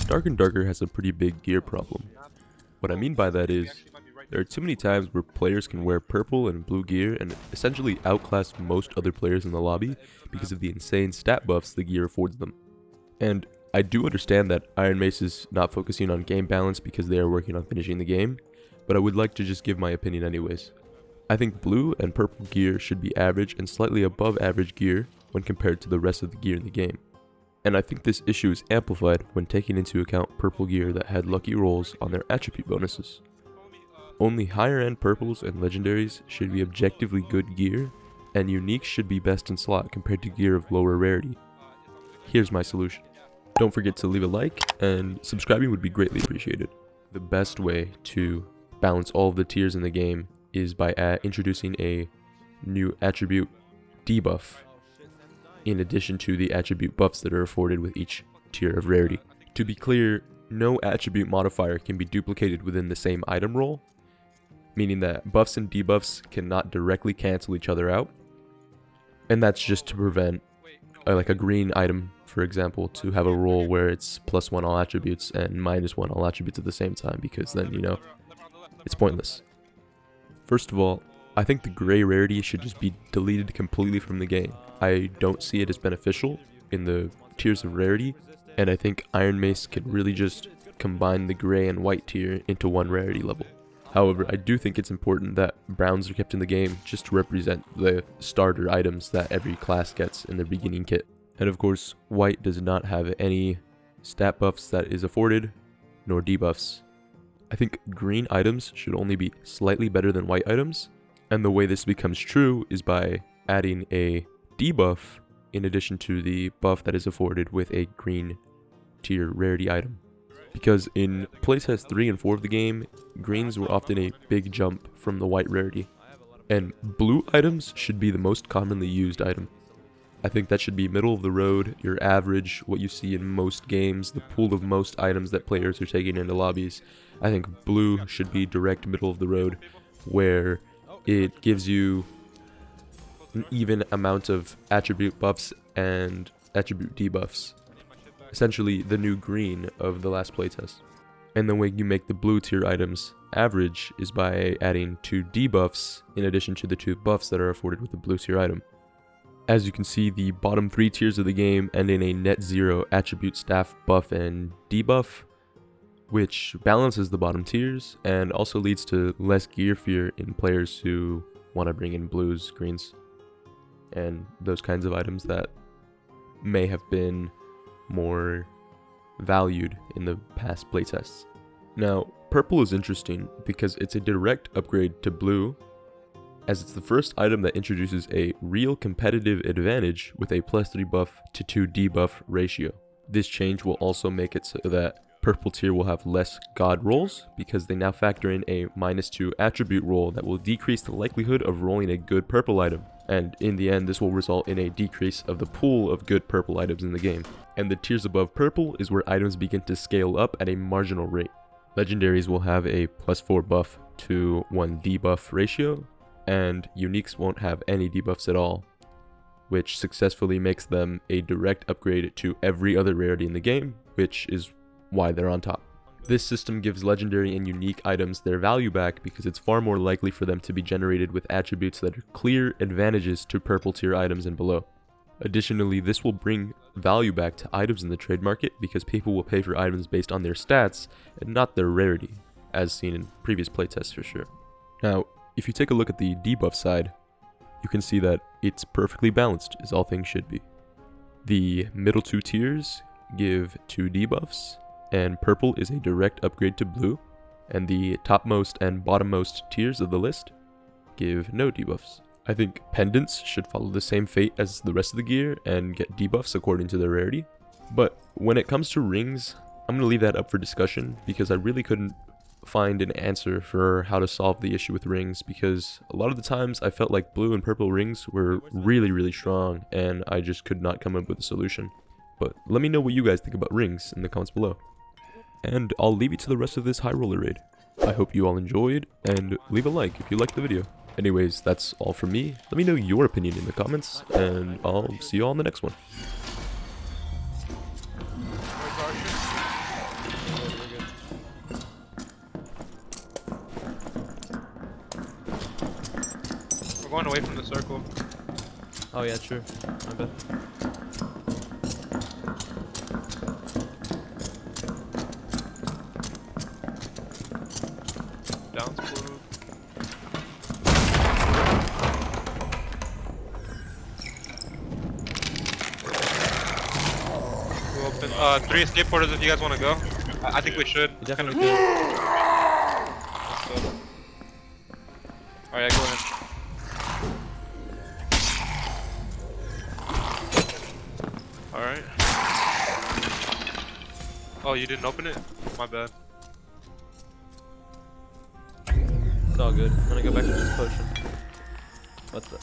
Stark and Darker has a pretty big gear problem. What I mean by that is, there are too many times where players can wear purple and blue gear and essentially outclass most other players in the lobby because of the insane stat buffs the gear affords them. And I do understand that Iron Mace is not focusing on game balance because they are working on finishing the game, but I would like to just give my opinion anyways. I think blue and purple gear should be average and slightly above average gear when compared to the rest of the gear in the game. And I think this issue is amplified when taking into account purple gear that had lucky rolls on their attribute bonuses. Only higher end purples and legendaries should be objectively good gear, and uniques should be best in slot compared to gear of lower rarity. Here's my solution. Don't forget to leave a like, and subscribing would be greatly appreciated. The best way to balance all of the tiers in the game is by introducing a new attribute debuff in addition to the attribute buffs that are afforded with each tier of rarity. To be clear, no attribute modifier can be duplicated within the same item roll, meaning that buffs and debuffs cannot directly cancel each other out, and that's just to prevent like a green item, for example, to have a roll where it's +1 all attributes and -1 all attributes at the same time, because then, it's pointless. First of all, I think the gray rarity should just be deleted completely from the game. I don't see it as beneficial in the tiers of rarity, and I think Iron Mace can really just combine the gray and white tier into one rarity level. However, I do think it's important that browns are kept in the game just to represent the starter items that every class gets in their beginning kit. And of course, white does not have any stat buffs that is afforded, nor debuffs. I think green items should only be slightly better than white items, and the way this becomes true is by adding a debuff in addition to the buff that is afforded with a green tier rarity item. Because in playtest 3 and 4 of the game, greens were often a big jump from the white rarity, and blue items should be the most commonly used item. I think that should be middle of the road, your average, what you see in most games, the pool of most items that players are taking into lobbies. I think blue should be direct middle of the road, where it gives you an even amount of attribute buffs and attribute debuffs. Essentially the new green of the last playtest. And the way you make the blue tier items average is by adding 2 debuffs in addition to the 2 buffs that are afforded with the blue tier item. As you can see, the bottom 3 tiers of the game end in a net 0 attribute staff buff and debuff, which balances the bottom tiers and also leads to less gear fear in players who want to bring in blues, greens, and those kinds of items that may have been more valued in the past playtests. Now, purple is interesting because it's a direct upgrade to blue, as it's the first item that introduces a real competitive advantage with a +3 buff to 2 debuff ratio. This change will also make it so that purple tier will have less god rolls, because they now factor in a -2 attribute roll that will decrease the likelihood of rolling a good purple item. And in the end, this will result in a decrease of the pool of good purple items in the game. And the tiers above purple is where items begin to scale up at a marginal rate. Legendaries will have a +4 buff to 1 debuff ratio, and uniques won't have any debuffs at all, which successfully makes them a direct upgrade to every other rarity in the game, which is why they're on top. This system gives legendary and unique items their value back because it's far more likely for them to be generated with attributes that are clear advantages to purple tier items and below. Additionally, this will bring value back to items in the trade market because people will pay for items based on their stats and not their rarity, as seen in previous playtests for sure. Now, if you take a look at the debuff side, you can see that it's perfectly balanced, as all things should be. The middle 2 tiers give 2 debuffs, and purple is a direct upgrade to blue, and the topmost and bottommost tiers of the list give no debuffs. I think pendants should follow the same fate as the rest of the gear and get debuffs according to their rarity, but when it comes to rings, I'm going to leave that up for discussion because I really couldn't find an answer for how to solve the issue with rings, because a lot of the times I felt like blue and purple rings were really strong and I just could not come up with a solution. But let me know what you guys think about rings in the comments below. And I'll leave you to the rest of this high roller raid. I hope you all enjoyed, and leave a like if you liked the video. Anyways, that's all from me. Let me know your opinion in the comments, and I'll see you all in the next one. going away from the circle. Oh yeah, true. My bad. Down blue. Blue open. 3 skateboarders if you guys want to go. I think we should. You definitely could. Let's go. Alright, go ahead. Alright. Oh, you didn't open it? My bad. It's all good. I'm gonna go back to this potion. What's that?